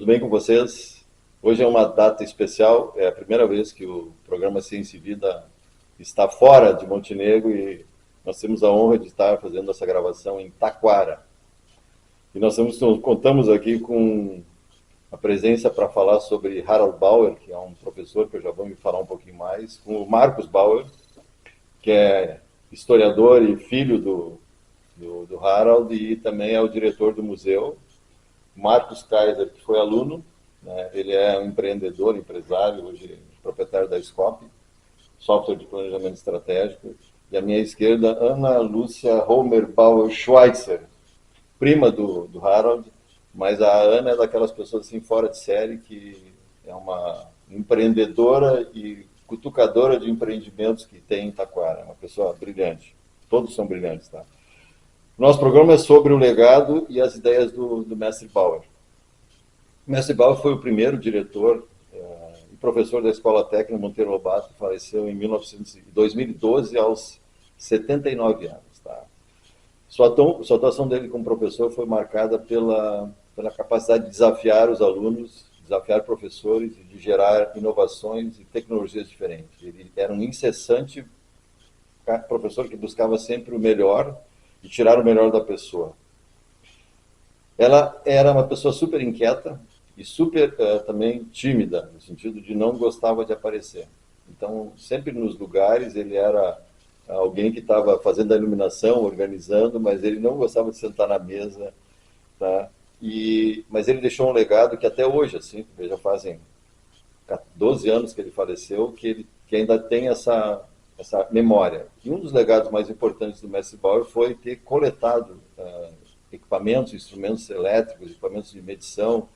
bem com vocês? Hoje é uma data especial, é a primeira vez que o programa Ciência e Vida está fora de Montenegro e nós temos a honra de estar fazendo essa gravação em Taquara. E contamos aqui com a presença para falar sobre Harald Bauer, que é um professor que eu já vou me falar um pouquinho mais, com o Marcus Bauer, que é historiador e filho do Harald e também é o diretor do museu. Marcos Kaiser, que foi aluno, né? Ele é um empreendedor, empresário, hoje proprietário da Scop, software de planejamento estratégico. E à minha esquerda, Ana Lúcia Homer Bauer Schweitzer, prima do Harald, mas a Ana é daquelas pessoas assim fora de série, que é uma empreendedora e cutucadora de empreendimentos que tem em Taquara, uma pessoa brilhante. Todos são brilhantes, tá? Nosso programa é sobre o legado e as ideias do Mestre Bauer. O Mestre Bauer foi o primeiro diretor e professor da Escola Técnica Monteiro Lobato, faleceu em 2012 aos 79 anos. Tá? Sua atuação dele como professor foi marcada pela capacidade de desafiar os alunos, desafiar professores e de gerar inovações e tecnologias diferentes. Ele era um incessante professor que buscava sempre o melhor e tirar o melhor da pessoa. Ela era uma pessoa super inquieta e super também tímida, no sentido de não gostava de aparecer. Então, sempre nos lugares, ele era alguém que estava fazendo a iluminação, organizando, mas ele não gostava de sentar na mesa. Tá? Mas ele deixou um legado que até hoje, assim, já fazem 12 anos que ele faleceu, que ainda tem essa memória. E um dos legados mais importantes do Mestre Bauer foi ter coletado equipamentos, instrumentos elétricos, equipamentos de medição,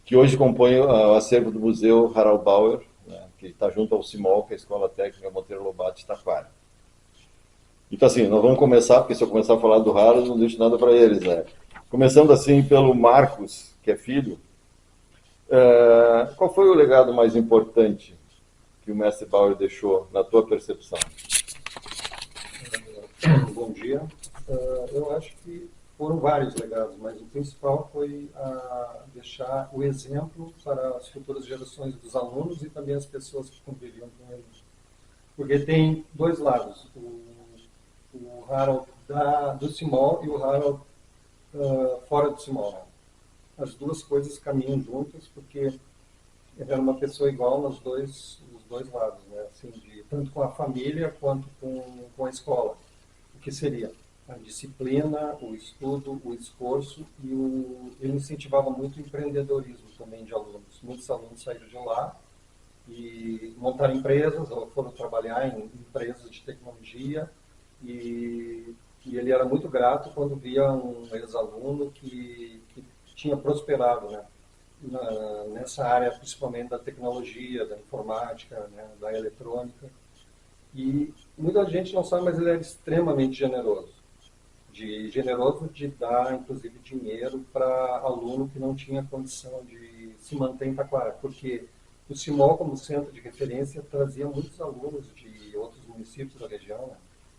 que hoje compõem o acervo do Museu Harald Bauer, né, que está junto ao CIMOL, que é a Escola Técnica Monteiro Lobato de Taquara. Então, assim, nós vamos começar, porque se eu começar a falar do Harald, não deixo nada para eles, né? Começando, assim, pelo Marcos, que é filho. Qual foi o legado mais importante que o Mestre Bauer deixou, na tua percepção? Bom dia. Eu acho que foram vários legados, mas o principal foi deixar o exemplo para as futuras gerações dos alunos e também as pessoas que conviviam com ele. Porque tem dois lados, o Harald do CIMOL e o Harald fora do CIMOL. Né? As duas coisas caminham juntas, porque ele era uma pessoa igual nos dois lados, né? Assim, tanto com a família quanto com a escola. O que seria a disciplina, o estudo, o esforço ele incentivava muito o empreendedorismo também de alunos. Muitos alunos saíram de lá e montaram empresas ou foram trabalhar em empresas de tecnologia e ele era muito grato quando via um ex-aluno que tinha prosperado, né? Nessa área, principalmente da tecnologia, da informática, né, da eletrônica. E muita gente não sabe, mas ele era extremamente generoso. Generoso de dar, inclusive, dinheiro para aluno que não tinha condição de se manter em Taquara, porque o CIMOL, como centro de referência, trazia muitos alunos de outros municípios da região, né,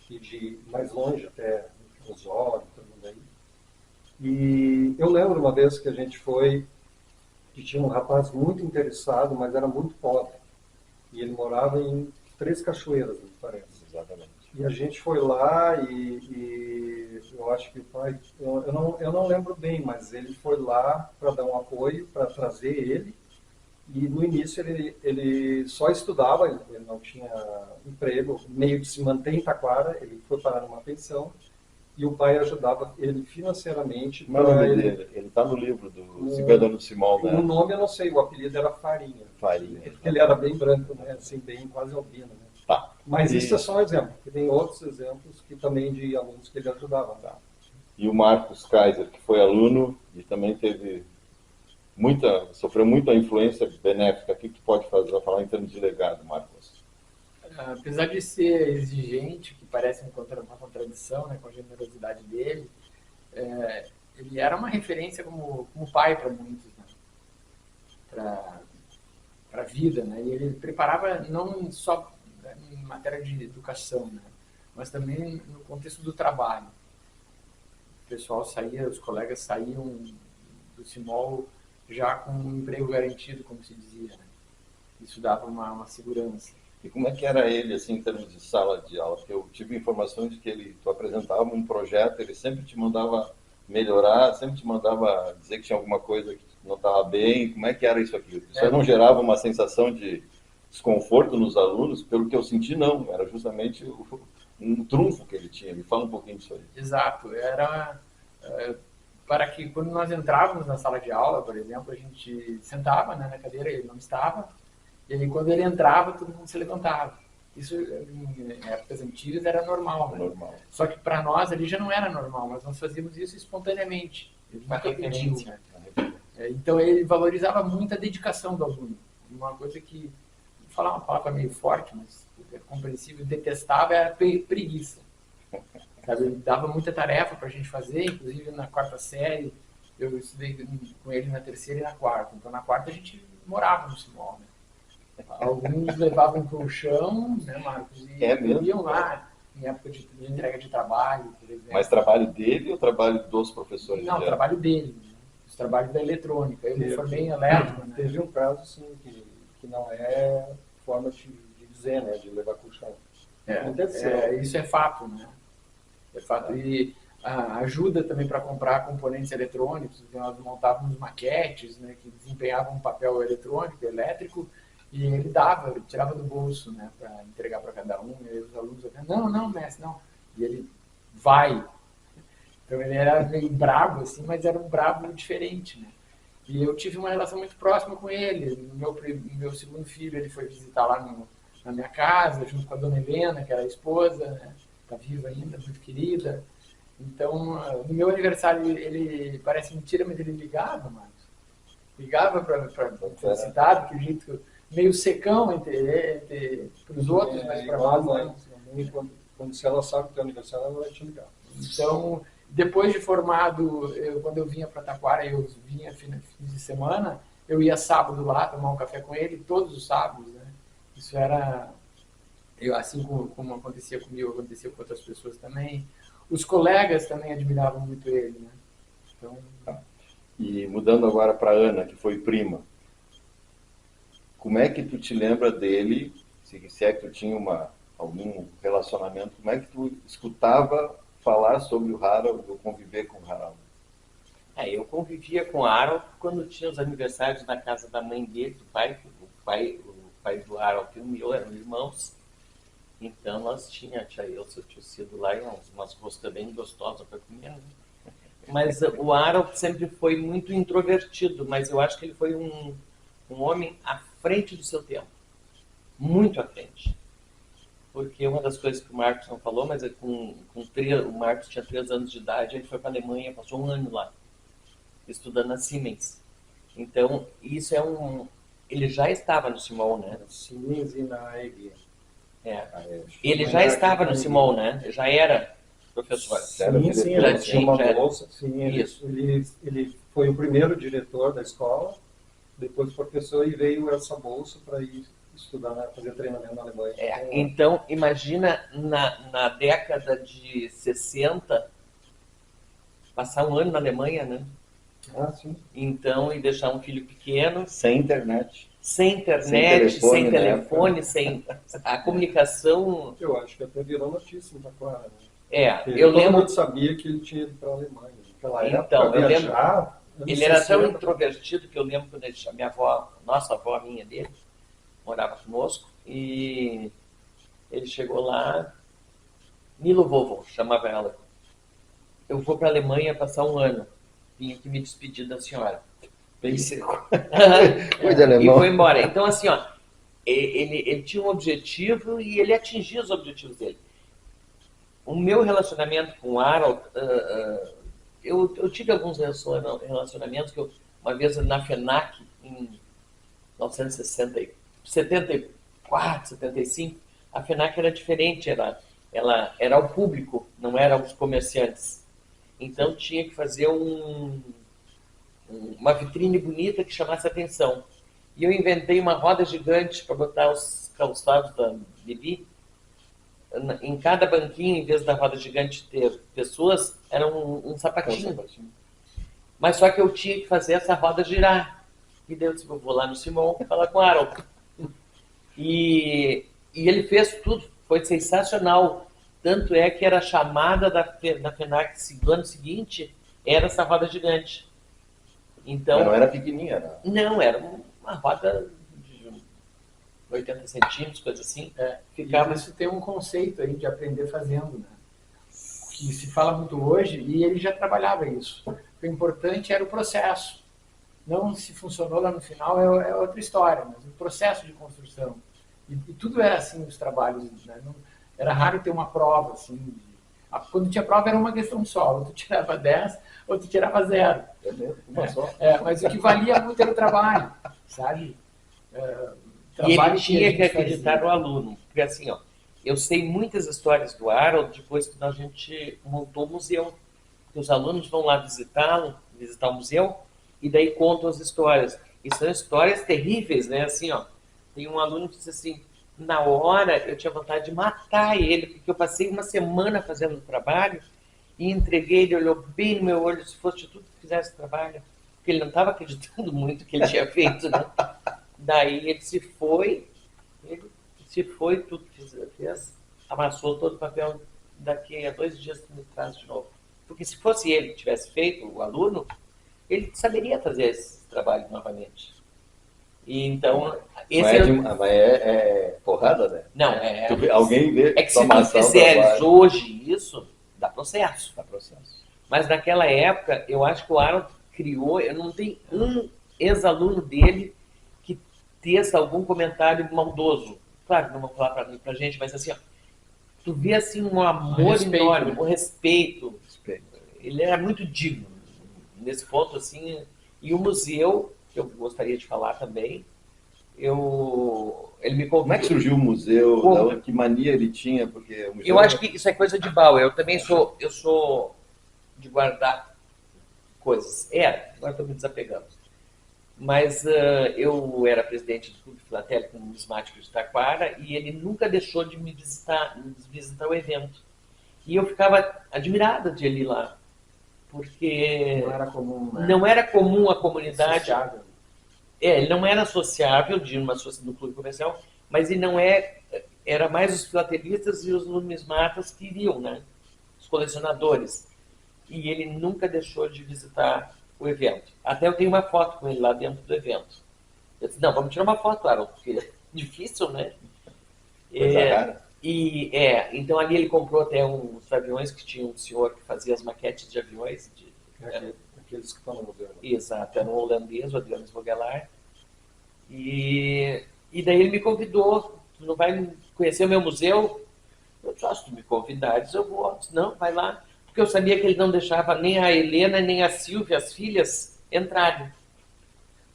e de mais longe, até Osório, todo mundo aí. E eu lembro uma vez que a gente foi, que tinha um rapaz muito interessado, mas era muito pobre. E ele morava em Três Cachoeiras, me parece. Exatamente. E a gente foi lá e eu acho que o pai, eu não lembro bem, mas ele foi lá para dar um apoio, para trazer ele. E no início ele só estudava, ele não tinha emprego, meio que se mantém em Taquara, ele foi parar numa pensão. E o pai ajudava ele financeiramente. Mas o nome dele? Ele está no livro do 50 anos do Simão, né? O nome eu não sei, o apelido era Farinha. Farinha. Porque ele era bem branco, né? Assim, bem quase albino. Né? Tá. Mas isso é só um exemplo, porque tem outros exemplos que também de alunos que ele ajudava. Tá. E o Marcos Kaiser, que foi aluno e também sofreu muita influência benéfica. O que tu pode falar em termos de legado, Marcos? Apesar de ser exigente, que parece uma contradição, né, com a generosidade dele, ele era uma referência como pai para muitos, né, para a vida, né, e ele preparava não só em matéria de educação, né, mas também no contexto do trabalho. O pessoal saía, os colegas saíam do CIMOL já com um emprego garantido, como se dizia, né? Isso dava uma segurança. E como é que era ele, assim, em termos de sala de aula? Porque eu tive informações de que tu apresentava um projeto, ele sempre te mandava melhorar, sempre te mandava dizer que tinha alguma coisa que não estava bem. Como é que era isso aqui? Isso aí não gerava uma sensação de desconforto nos alunos? Pelo que eu senti, não. Era justamente um trunfo que ele tinha. Me fala um pouquinho disso aí. Exato. Era para que quando nós entrávamos na sala de aula, por exemplo, a gente sentava, né, na cadeira, ele não estava, e aí quando ele entrava, todo mundo se levantava. Isso, em épocas antigas, era normal, né? Normal. Só que para nós ali já não era normal, mas nós fazíamos isso espontaneamente. Ele nunca pediu, né? Então ele valorizava muito a dedicação do aluno. Uma coisa que, vou falar uma palavra meio forte, mas é compreensível, detestava era preguiça. Sabe? Ele dava muita tarefa para a gente fazer, inclusive na quarta série, eu estudei com ele na terceira e na quarta. Então na quarta a gente morava no Simol, né? Alguns levavam para o chão, né, Marcos? E iam lá em época de entrega de trabalho, por exemplo. Mas trabalho dele ou trabalho dos professores? Não, trabalho dele. Né? Os trabalhos da eletrônica. Eu me formei em elétrica. Né? Teve um caso, sim, que não é forma de dizer, né, de levar para o chão. Isso é fato, né? É fato. E ajuda também para comprar componentes eletrônicos. Nós montávamos maquetes, né, que desempenhavam um papel eletrônico, elétrico, e ele tirava do bolso, né, para entregar para cada um. E aí os alunos diziam, não, mestre, não. E ele vai. Então ele era meio brabo, assim, mas era um brabo diferente, né? E eu tive uma relação muito próxima com ele. Meu segundo filho, ele foi visitar lá na minha casa, junto com a dona Helena, que era a esposa, né? Tá viva ainda, muito querida. Então, no meu aniversário, ele parece mentira, mas ele ligava, Marcos. Ligava para felicitar, daquele jeito meio secão para os outros, mas para nós não. Quando se ela sabe que é aniversário, ela vai te ligar. Então, depois de formado, quando eu vinha para Taquara, eu vinha fins de semana, eu ia sábado lá tomar um café com ele, todos os sábados, né? Isso era, assim como acontecia comigo, acontecia com outras pessoas também. Os colegas também admiravam muito ele, né? Então... E mudando agora para Ana, que foi prima, como é que tu te lembra dele, se é que tu tinha algum relacionamento, como é que tu escutava falar sobre o Harold ou conviver com o Harold? Eu convivia com o Harold quando tinha os aniversários na casa da mãe dele, do pai, o pai do Harold e o meu eram irmãos. Então nós tia Elsa tinha sido lá e umas roscas bem gostosas para comer, né? Mas o Harold sempre foi muito introvertido, mas eu acho que ele foi um homem à frente do seu tempo. Muito à frente. Porque uma das coisas que o Marcos não falou, mas o Marcos tinha 3 anos de idade, ele foi para a Alemanha, passou 1 ano lá, estudando na Siemens. Então, isso ele já estava no Simol, né? Siemens e na EG. Ele já estava no Simol, né? Já era professor. Sim, já tinha uma bolsa. Sim, ele foi o primeiro diretor da escola, depois professor, e veio essa bolsa para ir estudar, fazer treinamento na Alemanha. Então, imagina na década de 60, passar 1 ano na Alemanha, né? Sim. Então, e deixar um filho pequeno. Sem internet. Sem telefone, sem a comunicação. Eu acho que até virou notícia, tá claro. Eu lembro. Todo mundo sabia que ele tinha ido para a Alemanha. Então, eu lembro. Ele era tão introvertido que eu lembro quando a minha avó, nossa avó, minha dele, morava conosco, e ele chegou lá, Milo Vovo, chamava ela. Eu vou para a Alemanha passar 1 ano, vim aqui me despedir da senhora. Bem seco. E foi embora. Então, assim, ele tinha um objetivo e ele atingia os objetivos dele. O meu relacionamento com o Harold, eu tive alguns relacionamentos que uma vez na FENAC, em 1974, 75, a FENAC era diferente, ela era ao público, não era aos comerciantes. Então tinha que fazer uma vitrine bonita que chamasse atenção. E eu inventei uma roda gigante para botar os calçados da Bibi. Em cada banquinho, em vez da roda gigante ter pessoas, era um sapatinho. Mas só que eu tinha que fazer essa roda girar. E daí eu disse, eu vou lá no Simão falar com o Harold. E ele fez tudo, foi sensacional. Tanto é que era a chamada da FENAC do ano seguinte, era essa roda gigante. Então, Mas não era pequenininha, né? não, era uma roda de 80 centímetros, coisa assim. Ficava... E isso tem um conceito aí de aprender fazendo, né? Que se fala muito hoje, e ele já trabalhava isso. O importante era o processo. Não se funcionou lá no final, é outra história, mas o processo de construção. E tudo era assim, os trabalhos, né? Não, era raro ter uma prova, assim. Quando tinha prova era uma questão só, ou tu tirava 10, ou tu tirava 0. É mesmo, uma só. Mas o que valia muito era o trabalho, sabe? E ele tinha que acreditar no aluno, porque assim, ó, eu sei muitas histórias do Harold depois que a gente montou o museu. Os alunos vão lá visitar o museu, e daí contam as histórias. E são histórias terríveis, né? Assim, ó, tem um aluno que disse assim, na hora eu tinha vontade de matar ele, porque eu passei uma semana fazendo o trabalho e entreguei, ele olhou bem no meu olho, se fosse tudo que fizesse o trabalho, porque ele não estava acreditando muito que ele tinha feito, né? Daí ele se foi, tudo que fez, amassou todo o papel, daqui a 2 dias tu me traz de novo. Porque se fosse ele que tivesse feito, o aluno, ele saberia fazer esse trabalho novamente. E então, esse mas é porrada, né? Não, alguém vê é que se tu fizeres hoje isso, dá processo. Dá processo. Mas naquela época, eu acho que o Harold criou, eu não tenho um ex-aluno dele que teça algum comentário maldoso. Claro que não vão falar pra gente, mas assim, ó, tu vê assim um amor enorme, um respeito. Ele era muito digno nesse ponto, assim. E o museu, que eu gostaria de falar também, ele me convidou. Como é que surgiu o museu? Que mania ele tinha? Porque o museu eu acho que isso é coisa de Bauer. Eu também sou de guardar coisas. Agora estou me desapegando. Mas eu era presidente do Clube Filatélico Numismático de Taquara e ele nunca deixou de me visitar o evento. E eu ficava admirada de ele ir lá, porque não era comum, né? Não era comum a comunidade. Sociável. Ele não era sociável de uma associação do clube comercial, mas ele não era mais os filatelistas e os numismatas que iriam, né? Os colecionadores. E ele nunca deixou de visitar o evento. Até eu tenho uma foto com ele lá dentro do evento. Eu disse, não, vamos tirar uma foto, Aaron, porque é difícil, né? Então ali ele comprou até uns aviões que tinha um senhor que fazia as maquetes de aviões. Aqueles que estão no museu. Exato, era um holandês, o Adriano Vogelar. E daí ele me convidou, tu não vai conhecer o meu museu? Eu disse, se tu me convidares, eu vou. Eu disse, não, vai lá. Porque eu sabia que ele não deixava nem a Helena nem a Silvia, as filhas, entrarem.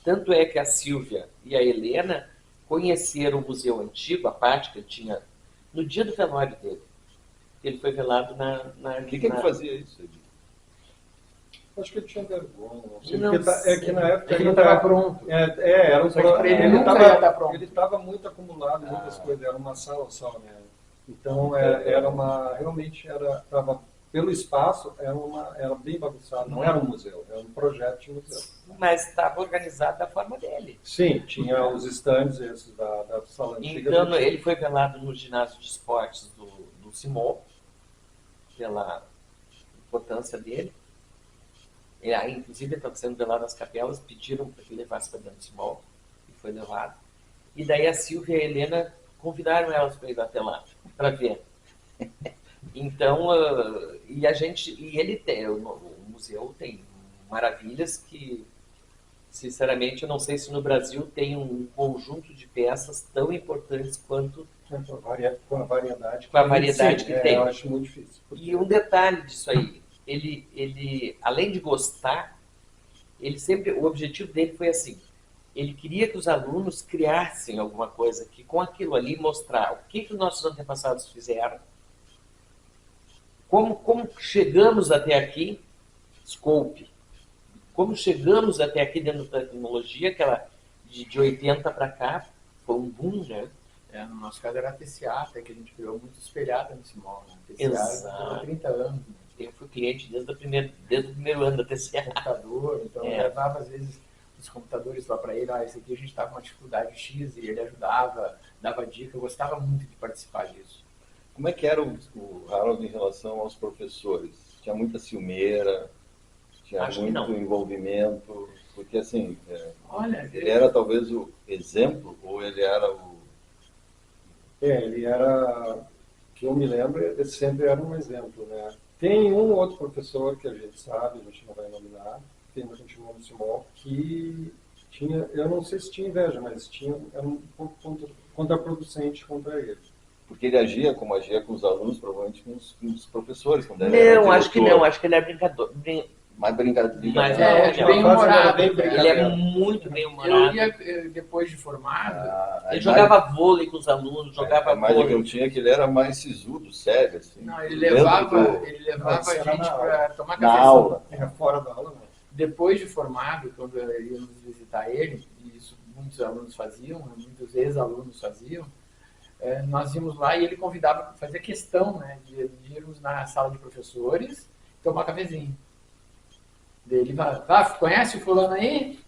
Tanto é que a Silvia e a Helena conheceram o museu antigo, a parte que ele tinha, no dia do velório dele. Ele foi velado na... Por que ele fazia isso? Acho que ele tinha vergonha, não sei. Não Porque é que na época ele não estava pronto. Era um programa. Ele nunca ia estar pronto. Ele estava muito acumulado, muitas coisas. Era uma sala só, né? Então era uma, realmente estava pelo espaço, era bem bagunçado. Não era um museu, era um projeto de museu. Mas estava organizado da forma dele. Sim, tinha os estandes esses da sala antiga. Então ele foi velado no ginásio de esportes do Simon, pela importância dele. Inclusive, ele estava sendo velado nas capelas, pediram para que ele levasse para dentro do Simon, e foi levado. E daí a Silvia e a Helena convidaram elas para ir até lá, para ver. Então, o museu tem maravilhas que, sinceramente, eu não sei se no Brasil tem um conjunto de peças tão importantes quanto com a variedade que tem. Eu acho muito difícil. E um detalhe disso aí, ele além de gostar, o objetivo dele foi assim, ele queria que os alunos criassem alguma coisa que com aquilo ali mostrar o que os nossos antepassados fizeram, como chegamos até aqui, Scope, como chegamos até aqui dentro da tecnologia, aquela de 80 para cá, foi um boom, né? No nosso caso era a TCA, até que a gente criou muito espelhada no Simon, né? Exato. Há 30 anos. Né? Eu fui cliente desde o primeiro ano da TCA. Computador, então eu levava às vezes os computadores lá para ele, esse aqui a gente estava com uma dificuldade X e ele ajudava, dava dica, eu gostava muito de participar disso. Como é que era o Harold em relação aos professores? Tinha muita ciumeira, tinha Acho que muito não. envolvimento, porque assim, Olha, ele era talvez o exemplo ou ele era o... Ele era, que eu me lembro, ele sempre era um exemplo, né? Tem um outro professor que a gente sabe, a gente não vai nominar, que ainda continua no Simol, que tinha, eu não sei se tinha inveja, mas era um pouco contraproducente contra ele. Porque ele agia como agia com os alunos, provavelmente com os professores. Quando ele era Não, acho que diretor. não, acho que ele é brincador. Mais brincadeira. Mas bem humorado. Ele é muito bem Eu humorado. ia, depois de formado, Ele jogava vôlei com os alunos, jogava A imagem que vôlei. eu tinha é que ele era mais sisudo, sério, assim. não, ele Dentro levava do- a isso era gente na para tomar na cafezinho. aula. Fora da aula, não. Depois de formado, quando íamos visitar ele, e isso muitos alunos faziam, muitos ex-alunos faziam, nós íamos lá e ele convidava, fazia questão, né, de irmos na sala de professores tomar cafezinho. Ele conhece o fulano aí?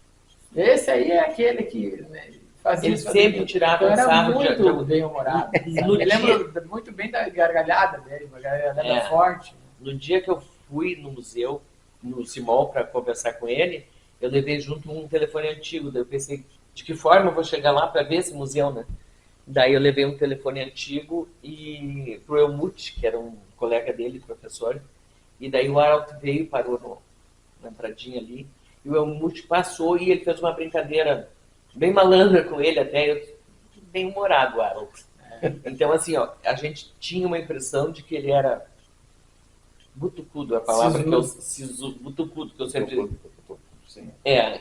Esse aí é aquele que, né, fazia Ele isso. sempre tirava Então, era sarro muito bem-humorado. No Eu lembro muito bem da gargalhada dele, uma gargalhada forte. No dia que eu fui no museu, no Simol, para conversar com ele, eu levei junto um telefone antigo. Daí eu pensei, de que forma eu vou chegar lá para ver esse museu, né? Daí eu levei um telefone antigo e pro Elmut, que era um colega dele, professor, e daí o Harold veio, parou na entradinha ali, e o Elmut passou e ele fez uma brincadeira bem malandra com ele até, bem humorado, o Harold. Então, assim, ó, a gente tinha uma impressão de que ele era butucudo, a palavra que eu... butucudo, que eu sempre... Sim.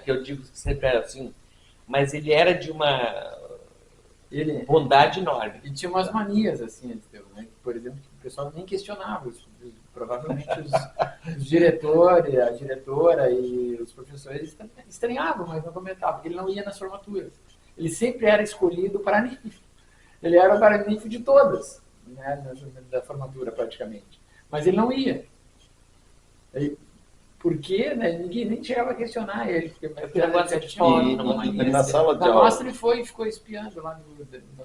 que eu digo que sempre era assim, mas ele era de uma Ele bondade enorme. e tinha umas manias, assim, né? Por exemplo, que o pessoal nem questionava. Provavelmente os diretores, a diretora e os professores estranhavam, mas não comentavam, porque ele não ia nas formaturas. Ele sempre era escolhido para NIF. Ele era o para-NIF de todas, né, da formatura, praticamente. Mas ele não ia. Por quê? Né? Ninguém nem chegava a questionar ele. Porque ele gosta de tinha foto, uma mania. E na sala de Na aula? nossa ele ficou espiando lá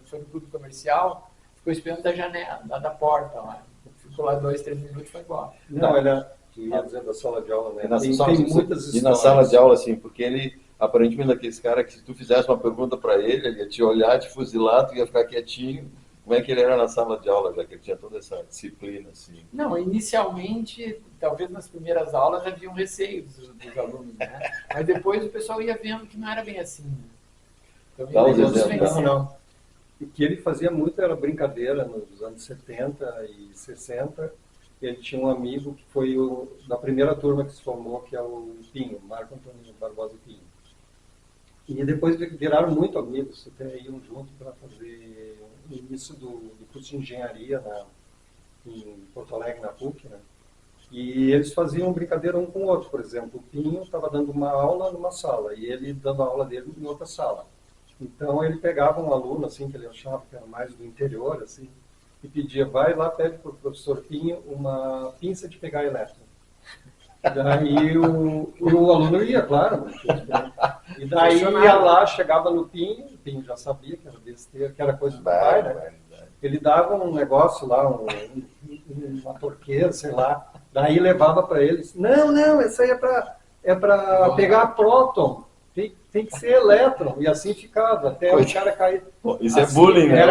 foi no clube comercial, ficou espiando da janela, da porta lá. Ficou lá 2, 3 minutos e foi embora. Não, ele ia dizer da sala de aula, né? E na, Tem sala, muitas e histórias. na sala de aula, assim, porque ele, aparentemente, daqueles cara que se tu fizesse uma pergunta para ele ia te olhar, te fuzilar, tu ia ficar quietinho. Como é que ele era na sala de aula, já que ele tinha toda essa disciplina, assim? Não, inicialmente, talvez nas primeiras aulas havia um receio dos alunos, né? Mas depois o pessoal ia vendo que não era bem assim. Né? Então, Dá uns ele ia exemplos. vencendo. Não. O que ele fazia muito era brincadeira nos anos 70 e 60. Ele tinha um amigo que foi da primeira turma que se formou, que é o Pinho, Marco Antônio Barbosa Pinho. E depois viraram muito amigos, até iam junto para fazer o início do curso de engenharia em Porto Alegre, na PUC, né? E eles faziam brincadeira um com o outro. Por exemplo, o Pinho estava dando uma aula numa sala e ele dando a aula dele em outra sala. Então ele pegava um aluno assim que ele achava que era mais do interior, assim, e pedia, vai lá, pede para o professor Pinho uma pinça de pegar elétron. Daí o aluno ia, claro. E daí ia lá, chegava no Pinho, o Pinho já sabia que era besteira, que era coisa do pai, né? Ele dava um negócio lá, uma torqueira, sei lá, daí levava para eles. Não, isso aí é para pegar próton. Tem que ser elétron. E assim ficava, até o cara cair. Pô, isso assim, é bullying, né?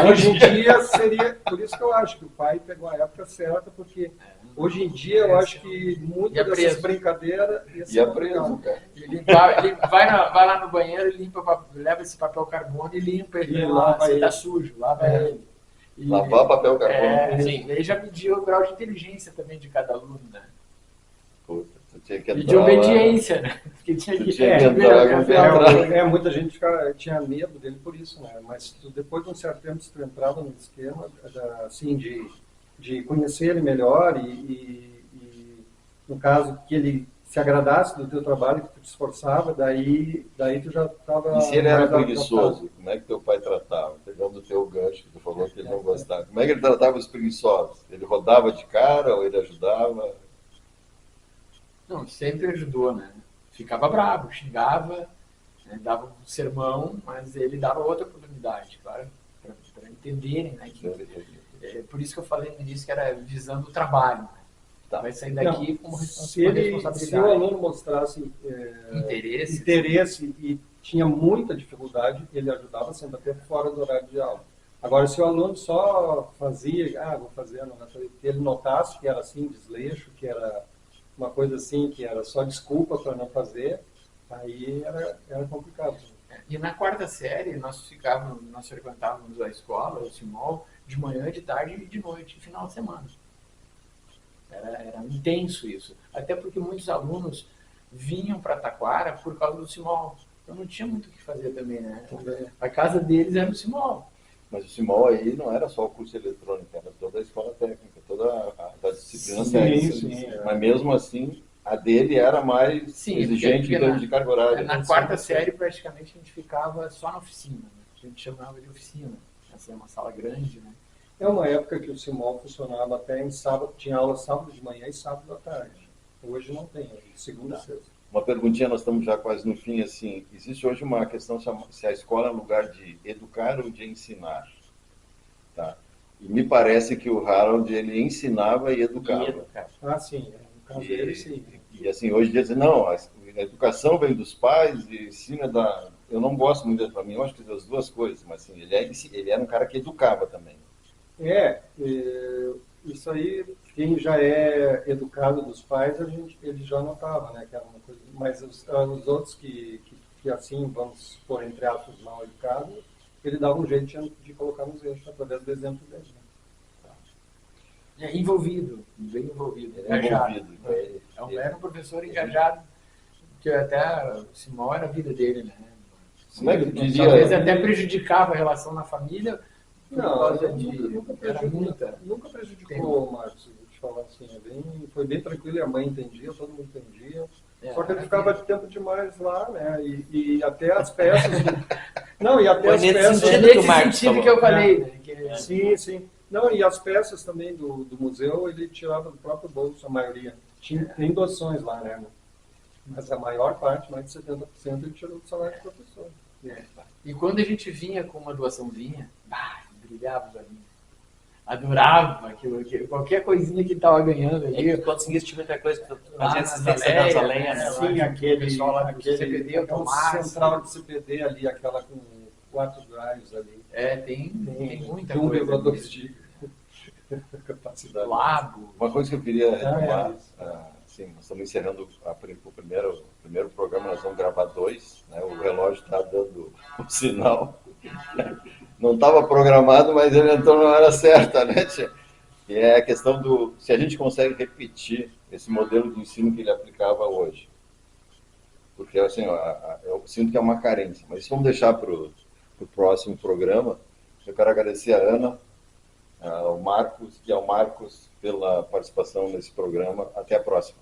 Hoje em dia seria... Por isso que eu acho que o pai pegou a época certa, porque hoje em dia eu acho que muitas dessas brincadeiras... Ia preso, cara. Ele vai lá no banheiro, leva esse papel carbono e limpa ele. Lava ele. Tá sujo, lava ele. E, Lavar papel carbono. sim. Ele já mediu o grau de inteligência também de cada aluno, né? Puta, tu tinha que E entrar de lá. obediência, né? Que tinha Tu que tinha que entrar com o pé atrás. Muita gente tinha medo dele por isso, né? Mas depois de um certo tempo, se tu entrava no esquema assim, de conhecer ele melhor e, no caso, que ele se agradasse do teu trabalho, que tu te esforçava, daí tu já estava... E se ele era preguiçoso, como é que teu pai tratava? Pegando o teu gancho, que tu falou que ele não gostava. Como é que ele tratava os preguiçosos? Ele rodava de cara ou ele ajudava? Não, sempre ajudou, né? Ficava bravo, xingava, né? Dava um sermão, mas ele dava outra oportunidade, claro, para entenderem, né? É por isso que eu falei no início que era visando o trabalho, né? Tá. Vai sair daqui Não, com uma se o responsabilidade. aluno mostrasse Interesse e tinha muita dificuldade, ele ajudava sempre até fora do horário de aula. Agora, se o aluno só fazia, vou fazer, não vai fazer, que ele notasse que era assim, desleixo, que era uma coisa assim, que era só desculpa para não fazer, aí era complicado. E na quarta série, nós frequentávamos a escola, o CIMOL, de manhã, de tarde e de noite, final de semana. Era intenso isso. Até porque muitos alunos vinham para Taquara por causa do CIMOL. Eu não tinha muito o que fazer também, né? A casa deles era o CIMOL. Mas o CIMOL aí não era só o curso de eletrônica, era toda a escola técnica, toda a disciplina técnica. Sim. Mas mesmo assim, a dele era mais exigente em termos de carga horária. Na quarta série, praticamente, a gente ficava só na oficina. Né? A gente chamava de oficina. Essa é uma sala grande, né? É uma época que o CIMOL funcionava até em sábado, tinha aula sábado de manhã e sábado à tarde. Hoje não tem, segunda e sexta. Uma perguntinha, nós estamos já quase no fim, assim, existe hoje uma questão se a escola é um lugar de educar ou de ensinar, tá? E me parece que o Harold, ele ensinava e educava. Ah, sim, no caso dele, sim. E assim, hoje dizem, não, a educação vem dos pais e ensina da... Eu não gosto muito, para mim, eu acho que das duas coisas, mas assim, ele era um cara que educava também. Isso aí, quem já é educado dos pais, ele já notava, né, que era uma coisa, mas os outros que assim, vamos pôr entre aspas, mal educados, ele dava um jeito de colocar nos eixos através do exemplo dele. Né? Envolvido, bem envolvido, engajado. Era um professor engajado, que até o CIMOL era a vida dele, né? Como é que dizia? Talvez até prejudicava a relação na família. Não, nunca prejudicou, Marcos, vou te falar assim, foi bem tranquilo, e a mãe entendia, todo mundo entendia, só que ele ficava de tempo demais lá, né, e até as peças... Não, e até as peças... Nesse sentido que eu falei, né? Sim. Não, e as peças também do museu, ele tirava do próprio bolso, a maioria. Tem doações lá, né, mas a maior parte, mais de 70%, ele tirou do salário do professor. E quando a gente vinha com uma doaçãozinha, brilhava os olhinhos. Adorava aquilo, qualquer coisinha que estava ganhando ali. Tu conseguiste muita coisa, fazia assistência das aleinhas. Sim, aquele CPD, central de CPD ali, aquela com 4 drives ali. Tem muita de 1,2 de capacidade. Lago. Uma coisa que eu queria retomar, sim, nós estamos encerrando o primeiro programa, nós vamos gravar 2, né? O relógio está dando o sinal. Não estava programado, mas ele entrou na hora certa, né, tia? E é a questão se a gente consegue repetir esse modelo de ensino que ele aplicava hoje. Porque, assim, eu sinto que é uma carência. Mas isso vamos deixar para o próximo programa. Eu quero agradecer a Ana, ao Marcos e ao Marcos pela participação nesse programa. Até a próxima.